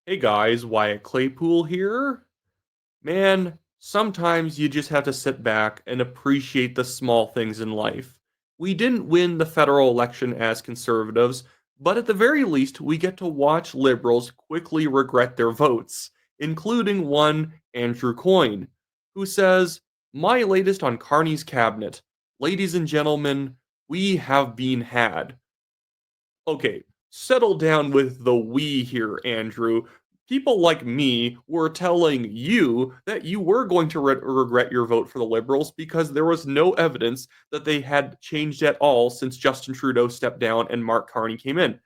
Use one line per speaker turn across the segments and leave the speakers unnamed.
Hey guys, Wyatt Claypool here. Man, sometimes you just have to sit back and appreciate the small things in life. We didn't win the federal election as conservatives, but at the very least, we get to watch liberals quickly regret their votes, including one Andrew Coyne, who says, "My latest on Carney's cabinet. Ladies and gentlemen, we have been had." Okay, settle down with the we here, Andrew. People like me were telling you that you were going to regret your vote for the Liberals because there was no evidence that they had changed at all since Justin Trudeau stepped down and Mark Carney came in.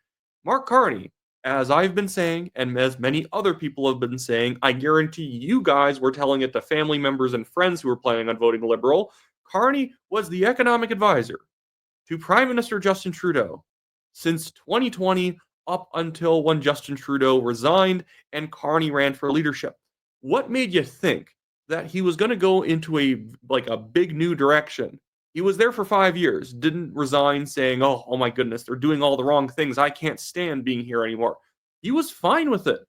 Mark Carney, as I've been saying, and as many other people have been saying, I guarantee you guys were telling it to family members and friends who were planning on voting Liberal. Carney was the economic advisor to Prime Minister Justin Trudeau since 2020 up until when Justin Trudeau resigned and Carney ran for leadership. What made you think that he was going to go into a big new direction? He was there for 5 years, didn't resign saying, oh my goodness, they're doing all the wrong things. I can't stand being here anymore. He was fine with it.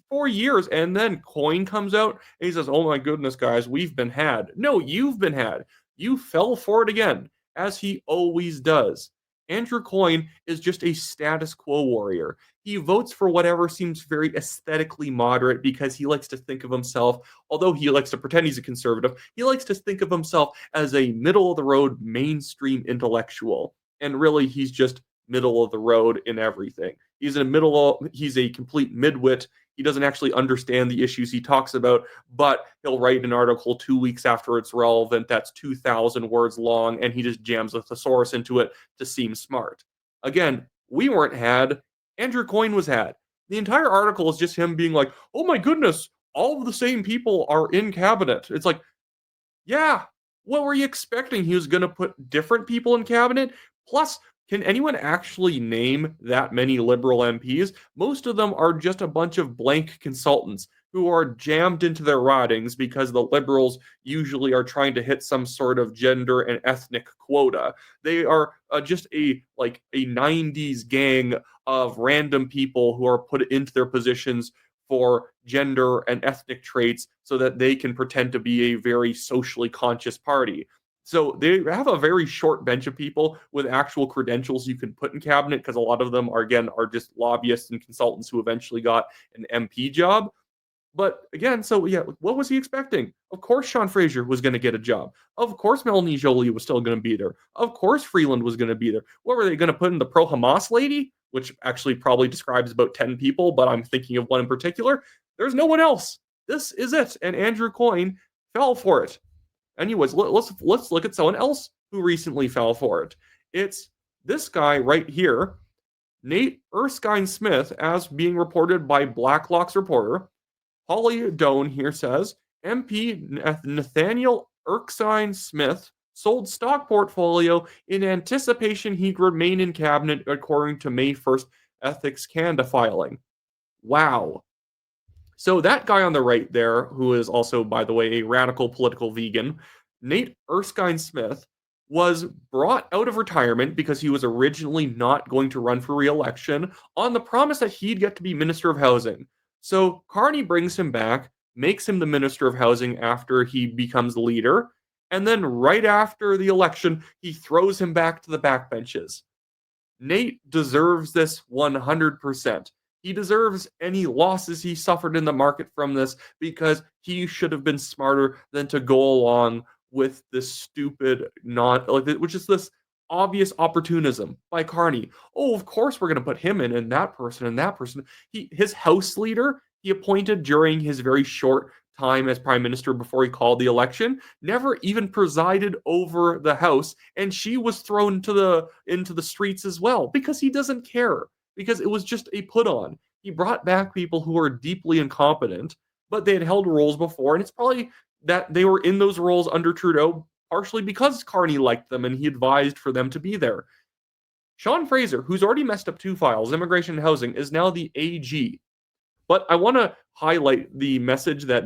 4 years, and then Coyne comes out and he says, "Oh my goodness, guys, we've been had." No, you've been had. You fell for it again, as he always does. Andrew Coyne is just a status quo warrior. He votes for whatever seems very aesthetically moderate because he likes to think of himself, although he likes to pretend he's a conservative, he likes to think of himself as a middle of the road mainstream intellectual. And really, he's just middle of the road in everything. He's a complete midwit. He doesn't actually understand the issues he talks about, but he'll write an article 2 weeks after it's relevant that's 2,000 words long, and he just jams a thesaurus into it to seem smart. Again, we weren't had. Andrew Coyne was had. The entire article is just him being like, "Oh my goodness, all of the same people are in cabinet." It's like, yeah, what were you expecting? He was going to put different people in cabinet? Plus, can anyone actually name that many Liberal MPs? Most of them are just a bunch of blank consultants who are jammed into their ridings because the Liberals usually are trying to hit some sort of gender and ethnic quota. They are just a 90s gang of random people who are put into their positions for gender and ethnic traits so that they can pretend to be a very socially conscious party. So they have a very short bench of people with actual credentials you can put in cabinet because a lot of them are just lobbyists and consultants who eventually got an MP job. But again, so yeah, what was he expecting? Of course, Sean Fraser was going to get a job. Of course, Melanie Jolie was still going to be there. Of course, Freeland was going to be there. What were they going to put in the pro Hamas lady? Which actually probably describes about 10 people, but I'm thinking of one in particular. There's no one else. This is it. And Andrew Coyne fell for it. Anyways, let's look at someone else who recently fell for it. It's this guy right here, Nate Erskine Smith, as being reported by Blacklock's reporter. Holly Doan here says MP Nathaniel Erskine Smith sold stock portfolio in anticipation he'd remain in cabinet, according to May 1st Ethics Canada filing. Wow. So that guy on the right there, who is also, by the way, a radical political vegan, Nate Erskine Smith, was brought out of retirement because he was originally not going to run for re-election on the promise that he'd get to be Minister of Housing. So Carney brings him back, makes him the Minister of Housing after he becomes leader, and then right after the election, he throws him back to the backbenches. Nate deserves this 100%. He deserves any losses he suffered in the market from this because he should have been smarter than to go along with this stupid which is this obvious opportunism by Carney. Oh, of course we're going to put him in and that person and that person. His house leader he appointed during his very short time as prime minister before he called the election never even presided over the house, and she was thrown into the streets as well because he doesn't care, because it was just a put on. He brought back people who were deeply incompetent, but they had held roles before, and it's probably that they were in those roles under Trudeau partially because Carney liked them and he advised for them to be there. Sean Fraser, who's already messed up two files, immigration and housing, is now the AG. But I want to highlight the message that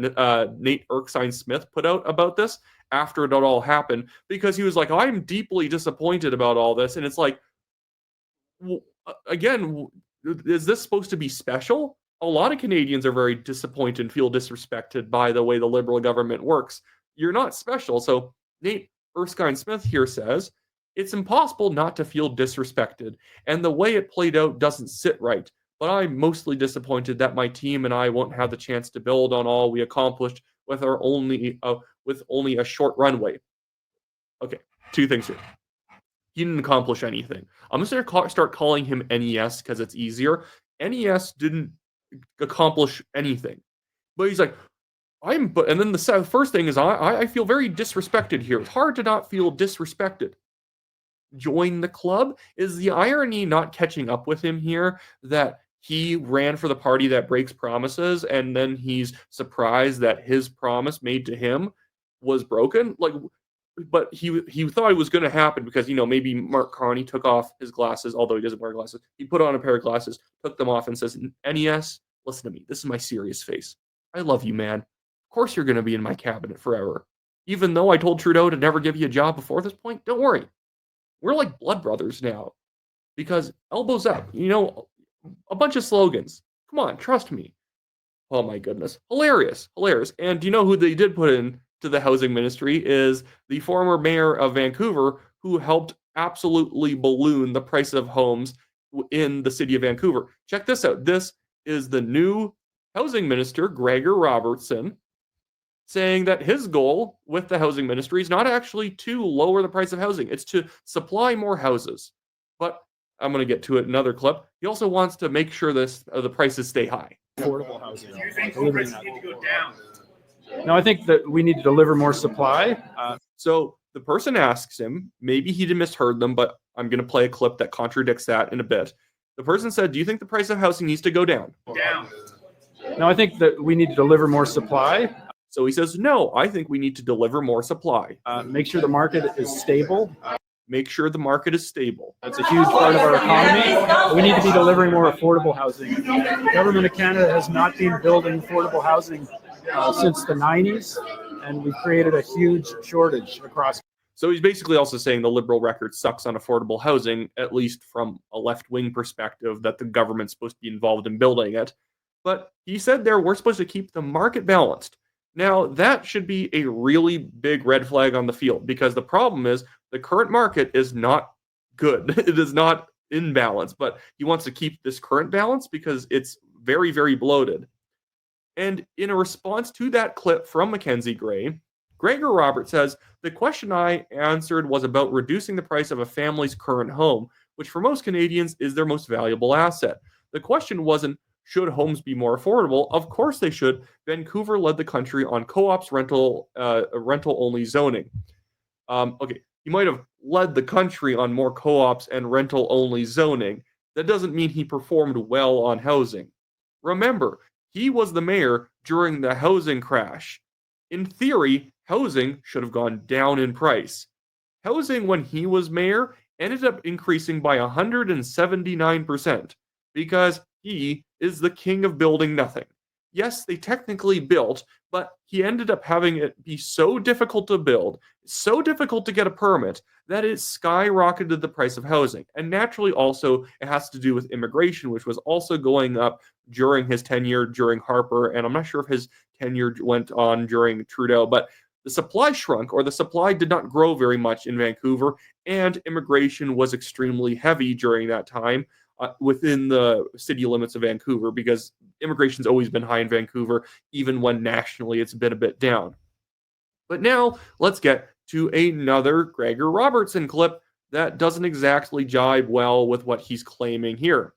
Nate Erskine Smith put out about this after it all happened, because he was like, "I'm deeply disappointed about all this," and it's like, again, is this supposed to be special? a lot of Canadians are very disappointed and feel disrespected by the way the Liberal government works. You're not special. So Nate Erskine Smith here says, it's impossible not to feel disrespected, and the way it played out doesn't sit right. But I'm mostly disappointed that my team and I won't have the chance to build on all we accomplished with only a short runway. Okay, two things here. He didn't accomplish anything. I'm just going to start calling him NES because it's easier. NES didn't accomplish anything. But he's like, and then the first thing is, I feel very disrespected here. It's hard to not feel disrespected. Join the club? Is the irony not catching up with him here that he ran for the party that breaks promises and then he's surprised that his promise made to him was broken? But he thought it was going to happen because, maybe Mark Carney took off his glasses, although he doesn't wear glasses. He put on a pair of glasses, took them off, and says, NES, listen to me. This is my serious face. I love you, man. Of course you're going to be in my cabinet forever. Even though I told Trudeau to never give you a job before this point, don't worry. We're like blood brothers now. Because elbows up, a bunch of slogans. Come on, trust me. Oh my goodness. Hilarious. And do you know who they did put in to the housing ministry is the former mayor of Vancouver who helped absolutely balloon the price of homes in the city of Vancouver. Check this out. This is the new housing minister, Gregor Robertson, saying that his goal with the housing ministry is not actually to lower the price of housing. It's to supply more houses. But I'm going to get to it in another clip. He also wants to make sure the prices stay high.
Affordable housing.
Do you think home prices need to go down?
No, I think that we need to deliver more supply.
So the person asks him, maybe he misheard them, but I'm going to play a clip that contradicts that in a bit. The person said, do you think the price of housing needs to go down?
Down.
No, I think that we need to deliver more supply.
So he says, no, I think we need to deliver more supply.
Make sure the market is stable.
Make sure the market is stable.
That's a huge part of our economy. We need to be delivering more affordable housing. The government of Canada has not been building affordable housing since the 90s, and we've created a huge shortage across.
So he's basically also saying the Liberal record sucks on affordable housing, at least from a left-wing perspective, that the government's supposed to be involved in building it. But he said we're supposed to keep the market balanced. Now, that should be a really big red flag on the field, because the problem is the current market is not good. It is not in balance, but he wants to keep this current balance because it's very, very bloated. And in a response to that clip from Mackenzie Gray, Gregor Roberts says, the question I answered was about reducing the price of a family's current home, which for most Canadians is their most valuable asset. The question wasn't, should homes be more affordable? Of course they should. Vancouver led the country on co-ops rental-only zoning. Okay, he might have led the country on more co-ops and rental-only zoning. That doesn't mean he performed well on housing. Remember, he was the mayor during the housing crash. In theory, housing should have gone down in price. Housing, when he was mayor, ended up increasing by 179% because he is the king of building nothing. Yes, they technically built, but he ended up having it be so difficult to build, so difficult to get a permit, that it skyrocketed the price of housing. And naturally also it has to do with immigration, which was also going up during his tenure during Harper, and I'm not sure if his tenure went on during Trudeau, but the supply shrunk, or the supply did not grow very much in Vancouver, and immigration was extremely heavy during that time. Within the city limits of Vancouver, because immigration's always been high in Vancouver, even when nationally it's been a bit down. But now let's get to another Gregor Robertson clip that doesn't exactly jibe well with what he's claiming here.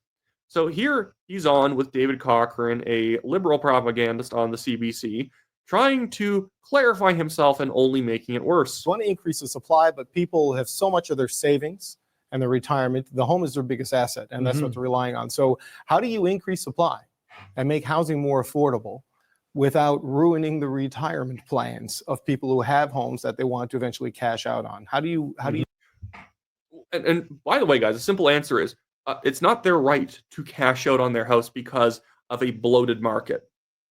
So here he's on with David Cochrane, a Liberal propagandist on the CBC, trying to clarify himself and only making it worse.
You want to increase the supply, but people have so much of their savings and their retirement. The home is their biggest asset, and that's what they're relying on. So how do you increase supply and make housing more affordable without ruining the retirement plans of people who have homes that they want to eventually cash out on? How do you
And by the way, guys, the simple answer is it's not their right to cash out on their house because of a bloated market.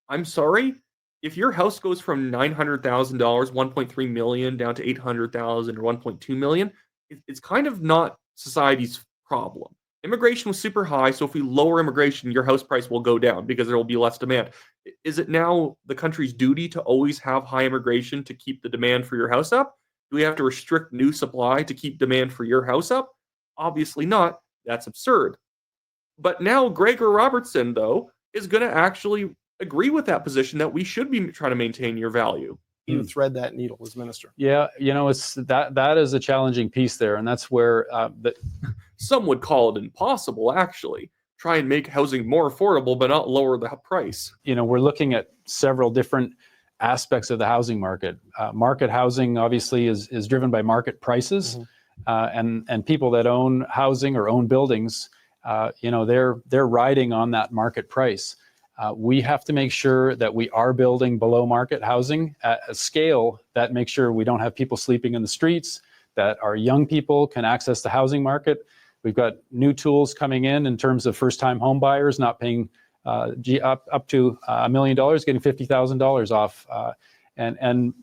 I'm sorry, if your house goes from $900,000, $1.3 million, down to $800,000 or $1.2 million, it's kind of not society's problem. Immigration was super high, so if we lower immigration, your house price will go down because there will be less demand. Is it now the country's duty to always have high immigration to keep the demand for your house up? Do we have to restrict new supply to keep demand for your house up? Obviously not. That's absurd. But now Gregor Robertson, though, is going to actually agree with that position that we should be trying to maintain your value.
You thread that needle as minister.
Yeah, it's that is a challenging piece there, and that's where
Some would call it impossible, actually. Try and make housing more affordable, but not lower the price.
we're looking at several different aspects of the housing market. Market housing obviously is driven by market prices, and people that own housing or own buildings, they're riding on that market price. We have to make sure that we are building below market housing at a scale that makes sure we don't have people sleeping in the streets, that our young people can access the housing market. We've got new tools coming in terms of first-time home buyers not paying up to $1 million, getting $50,000 off. And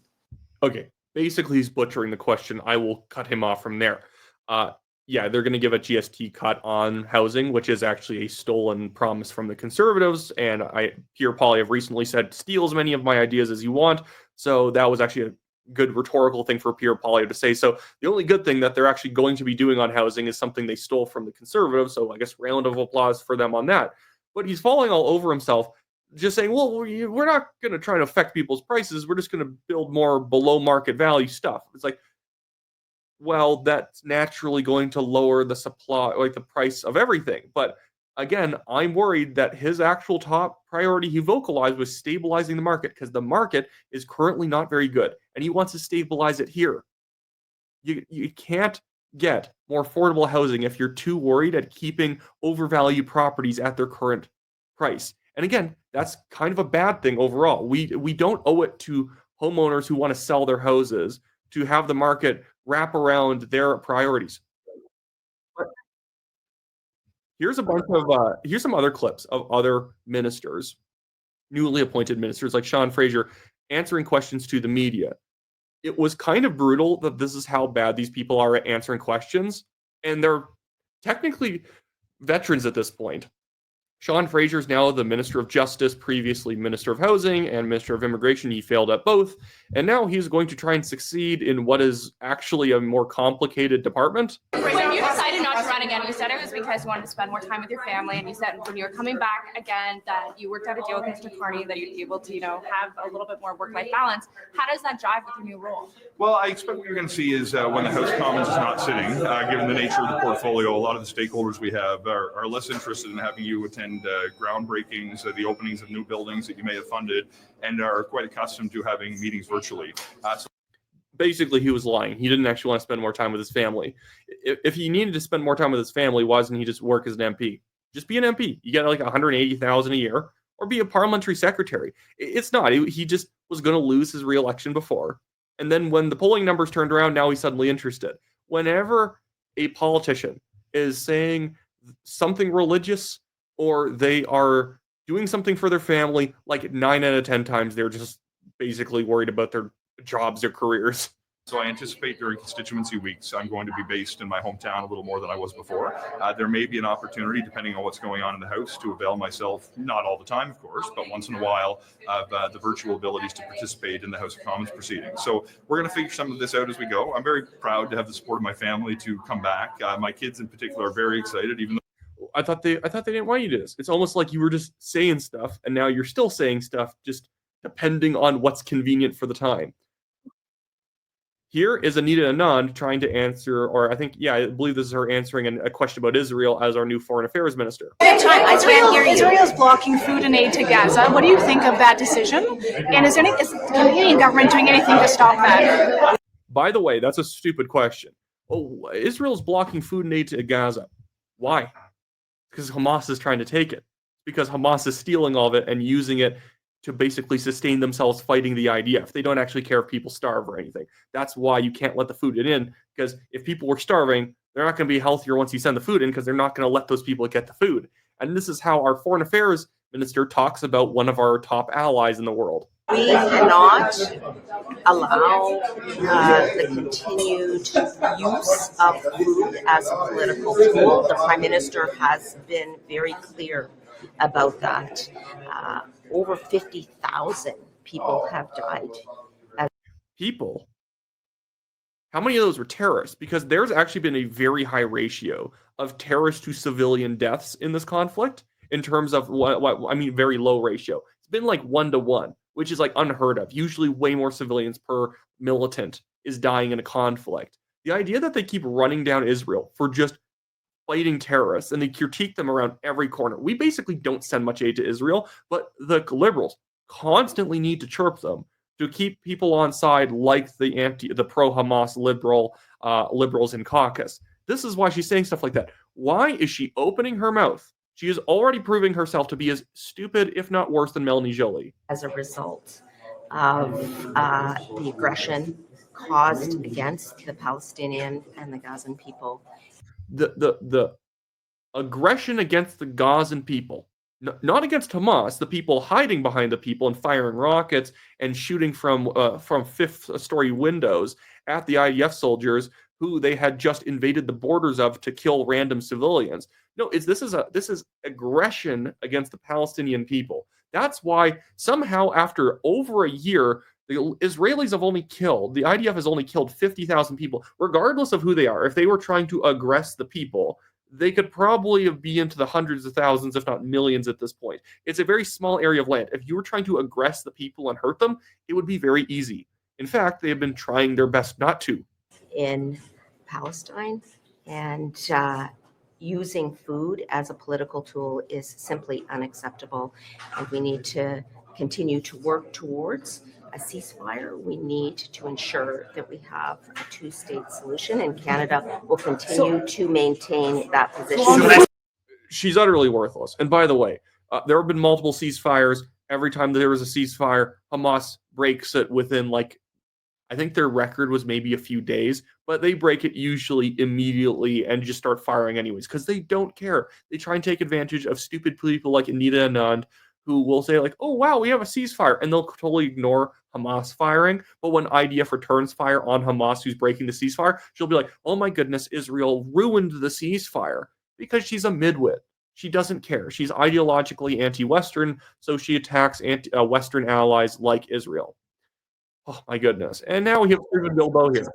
okay, basically he's butchering the question. I will cut him off from there. Yeah, they're going to give a GST cut on housing, which is actually a stolen promise from the Conservatives. And Pierre Polyv recently said, steal as many of my ideas as you want. So that was actually a good rhetorical thing for Pierre Polyv to say. So the only good thing that they're actually going to be doing on housing is something they stole from the Conservatives. So I guess round of applause for them on that. But he's falling all over himself, just saying, well, we're not going to try to affect people's prices. We're just going to build more below market value stuff. It's like, well, that's naturally going to lower the supply, like the price of everything. But again, I'm worried that his actual top priority he vocalized was stabilizing the market, because the market is currently not very good and he wants to stabilize it here. You can't get more affordable housing if you're too worried at keeping overvalued properties at their current price. And again, that's kind of a bad thing overall. We don't owe it to homeowners who want to sell their houses to have the market wrap around their priorities. But here's here's some other clips of other ministers, newly appointed ministers like Sean Fraser, answering questions to the media. It was kind of brutal that this is how bad these people are at answering questions, and they're technically veterans at this point. Sean Fraser is now the Minister of Justice, previously Minister of Housing and Minister of Immigration. He failed at both. And now he's going to try and succeed in what is actually a more complicated department.
When you decided not to run again, you said it was because you wanted to spend more time with your family. And you said when you were coming back again that you worked out a deal with Mr. Carney that you'd be able to, have a little bit more work-life balance. How does that jive with your new role?
Well, I expect what you're going to see is when the House of Commons is not sitting, given the nature of the portfolio, a lot of the stakeholders we have are less interested in having you attend groundbreakings, the openings of new buildings that you may have funded, and are quite accustomed to having meetings virtually.
Basically, he was lying. He didn't actually want to spend more time with his family. If he needed to spend more time with his family, why doesn't he just work as an MP? Just be an MP. You get like $180,000 a year, or be a parliamentary secretary. It's not. He just was going to lose his re-election before. And then when the polling numbers turned around, now he's suddenly interested. Whenever a politician is saying something religious, or they are doing something for their family, like 9 out of 10 times, they're just basically worried about their jobs or careers.
So I anticipate during constituency weeks, I'm going to be based in my hometown a little more than I was before. There may be an opportunity, depending on what's going on in the House, to avail myself, not all the time, of course, but once in a while, of the virtual abilities to participate in the House of Commons proceedings. So we're going to figure some of this out as we go. I'm very proud to have the support of my family to come back. My kids in particular are very excited, even though
I thought they didn't want you to do this. It's almost like you were just saying stuff, and now you're still saying stuff, just depending on what's convenient for the time. Here is Anita Anand trying to answer, or I believe this is her answering a question about Israel as our new foreign affairs minister.
Israel's blocking food and aid to Gaza. What do you think of that decision? And is the Canadian government doing anything to stop that?
By the way, that's a stupid question. Oh, Israel's blocking food and aid to Gaza. Why? Because Hamas is trying to take it. Because Hamas is stealing all of it and using it to basically sustain themselves fighting the IDF. They don't actually care if people starve or anything. That's why you can't let the food in, because if people were starving, they're not going to be healthier once you send the food in, because they're not going to let those people get the food. And this is how our foreign affairs minister talks about one of our top allies in the world.
We cannot allow the continued use of food as a political tool. The Prime Minister has been very clear about that. Over 50,000 people have died.
People? How many of those were terrorists? Because there's actually been a very high ratio of terrorist to civilian deaths in this conflict in terms of very low ratio. It's been like 1-to-1, which is like unheard of. Usually way more civilians per militant is dying in a conflict. The idea that they keep running down Israel for just fighting terrorists and they critique them around every corner. We basically don't send much aid to Israel, but the liberals constantly need to chirp them to keep people on side like the pro-Hamas liberals in caucus. This is why she's saying stuff like that. Why is she opening her mouth? She is already proving herself to be as stupid, if not worse, than Melanie Joly.
As a result of the aggression caused against the Palestinian and the Gazan people.
The aggression against the Gazan people, not against Hamas, the people hiding behind the people and firing rockets and shooting from fifth-story windows at the IDF soldiers who they had just invaded the borders of to kill random civilians. No, this is aggression against the Palestinian people. That's why somehow after over a year, the Israelis have only killed, the IDF has only killed 50,000 people, regardless of who they are. If they were trying to aggress the people, they could probably be into the hundreds of thousands, if not millions at this point. It's a very small area of land. If you were trying to aggress the people and hurt them, it would be very easy. In fact, they have been trying their best not to.
In Palestine, and using food as a political tool is simply unacceptable. And we need to continue to work towards a ceasefire. We need to ensure that we have a two-state solution, and Canada will continue to maintain that position.
She's utterly worthless. And by the way, there have been multiple ceasefires. Every time there was a ceasefire, Hamas breaks it within I think their record was maybe a few days, but they break it usually immediately and just start firing anyways because they don't care. They try and take advantage of stupid people like Anita Anand, who will say oh, wow, we have a ceasefire, and they'll totally ignore Hamas firing. But when IDF returns fire on Hamas, who's breaking the ceasefire, she'll be like, oh my goodness, Israel ruined the ceasefire, because she's a midwit. She doesn't care. She's ideologically anti-Western, so she attacks Western allies like Israel. Oh my goodness. And now we have Stephen Bilbo here.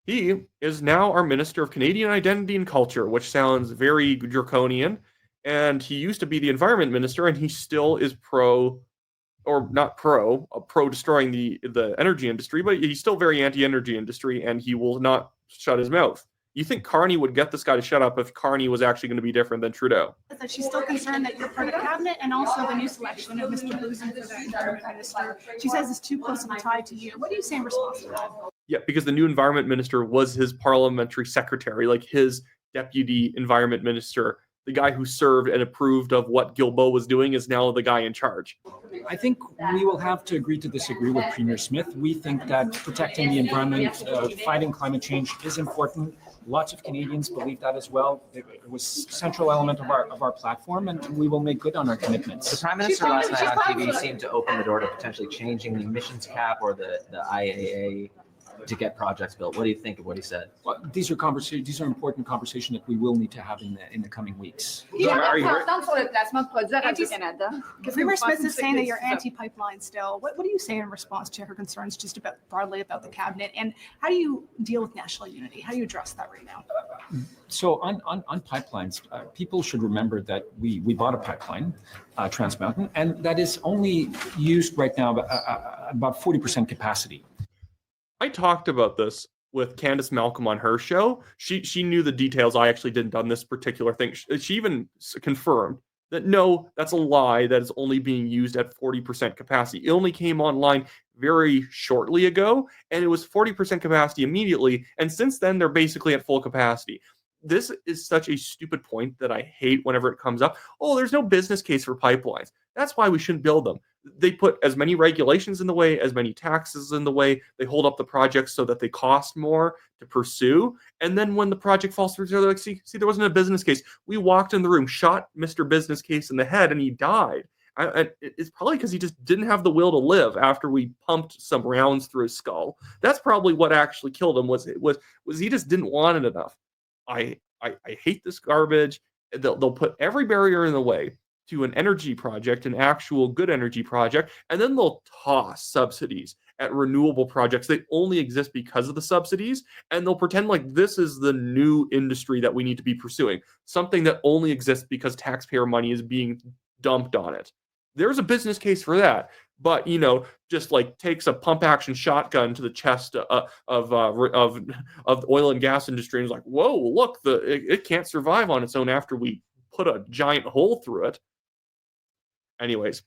He is now our Minister of Canadian Identity and Culture, which sounds very draconian. And he used to be the Environment Minister, and he still is pro-destroying the energy industry, but he's still very anti-energy industry, and he will not shut his mouth. You think Carney would get this guy to shut up if Carney was actually going to be different than Trudeau?
That she's still concerned that you're part of cabinet, and also the new selection of Mr. Blusen for the environment minister. She says it's too close of a tie to you. What do you say in response to that?
Yeah, because the new environment minister was his parliamentary secretary, like his deputy environment minister. The guy who served and approved of what Guilbeault was doing is now the guy in charge.
I think we will have to agree to disagree with Premier Smith. We think that protecting the environment, fighting climate change is important. Lots of Canadians believe that as well. It was a central element of our platform, and we will make good on our commitments.
The Prime Minister last night on TV seemed to open the door to potentially changing the emissions cap or the IAA to get projects built. What do you think of what he said?
Well, these are important conversations that we will need to have in the coming weeks.
Premier Smith is saying that you're anti-pipeline still. What do you say in response to her concerns just broadly about the cabinet, and how do you deal with national unity? How do you address that right now?
So on pipelines, people should remember that we bought a pipeline, Trans Mountain, and that is only used right now about 40% capacity.
I talked about this with Candace Malcolm on her show. She knew the details. I actually didn't on this particular thing. She even confirmed that no, that's a lie, that is only being used at 40% capacity. It only came online very shortly ago, and it was 40% capacity immediately. And since then, they're basically at full capacity. This is such a stupid point that I hate whenever it comes up. Oh, there's no business case for pipelines. That's why we shouldn't build them. They put as many regulations in the way, as many taxes in the way. They hold up the projects so that they cost more to pursue. And then when the project falls through, they're like, see, there wasn't a business case. We walked in the room, shot Mr. Business Case in the head, and he died. It's probably because he just didn't have the will to live after we pumped some rounds through his skull. That's probably what actually killed him. Was he just didn't want it enough. I hate this garbage. They'll put every barrier in the way to an energy project, an actual good energy project, and then they'll toss subsidies at renewable projects. They only exist because of the subsidies, and they'll pretend like this is the new industry that we need to be pursuing, something that only exists because taxpayer money is being dumped on it. There's a business case for that, but just like takes a pump action shotgun to the chest of the oil and gas industry and is like, whoa, look, it can't survive on its own after we put a giant hole through it. Anyways,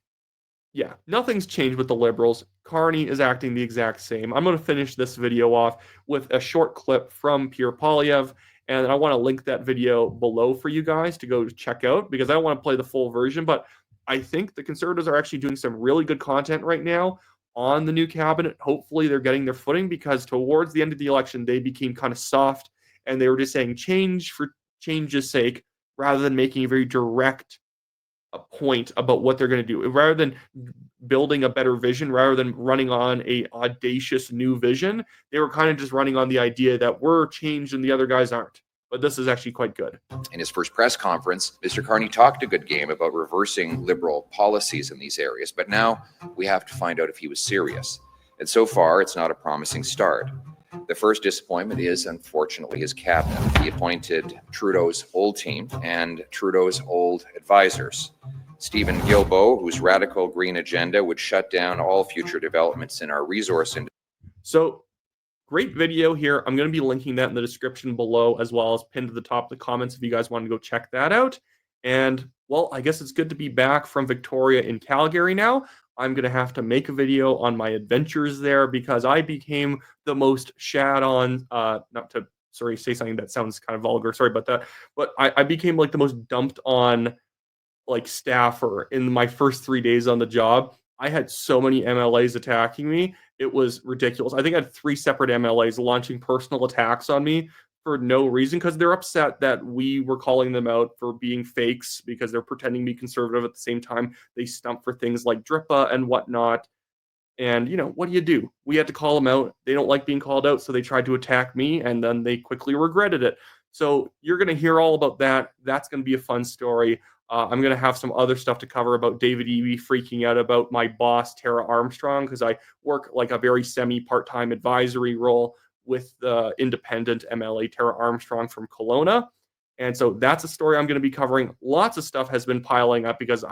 yeah, nothing's changed with the Liberals. Carney is acting the exact same. I'm going to finish this video off with a short clip from Pierre Polyv, and I want to link that video below for you guys to go check out, because I don't want to play the full version, but I think the Conservatives are actually doing some really good content right now on the new cabinet. Hopefully they're getting their footing, because towards the end of the election, they became kind of soft, and they were just saying change for change's sake, rather than making a very direct point about what they're going to do, rather than building a better vision, rather than running on a audacious new vision. They were kind of just running on the idea that we're changed and the other guys aren't. But this is actually quite good.
In his first press conference, Mr. Carney talked a good game about reversing Liberal policies in these areas, but now we have to find out if he was serious. And so far, it's not a promising start. The first disappointment is, unfortunately, his cabinet. He appointed Trudeau's old team and Trudeau's old advisors. Stephen Guilbeault, whose radical green agenda would shut down all future developments in our resource industry.
So, great video here. I'm going to be linking that in the description below, as well as pinned to the top of the comments if you guys want to go check that out. And, well, I guess it's good to be back from Victoria in Calgary now. I'm going to have to make a video on my adventures there, because I became the most shat on, not to, sorry, say something that sounds kind of vulgar, sorry about that, but I became like the most dumped on like staffer in my first 3 days on the job. I had so many MLAs attacking me. It was ridiculous. I think I had 3 separate MLAs launching personal attacks on me for no reason, because they're upset that we were calling them out for being fakes, because they're pretending to be conservative at the same time they stump for things like DRIPA and whatnot. And, what do? We had to call them out. They don't like being called out, so they tried to attack me, and then they quickly regretted it. So you're going to hear all about that. That's going to be a fun story. I'm going to have some other stuff to cover about David Eby freaking out about my boss, Tara Armstrong, because I work like a very semi-part-time advisory role with the independent MLA Tara Armstrong from Kelowna. And so that's a story I'm going to be covering. Lots of stuff has been piling up because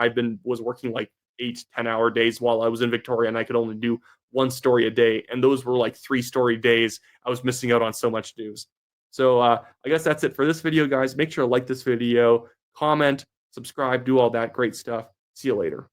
was working like 8-10 hour days while I was in Victoria, and I could only do 1 story a day. And those were like 3-story days. I was missing out on so much news. So I guess that's it for this video, guys. Make sure to like this video, comment, subscribe, do all that great stuff. See you later.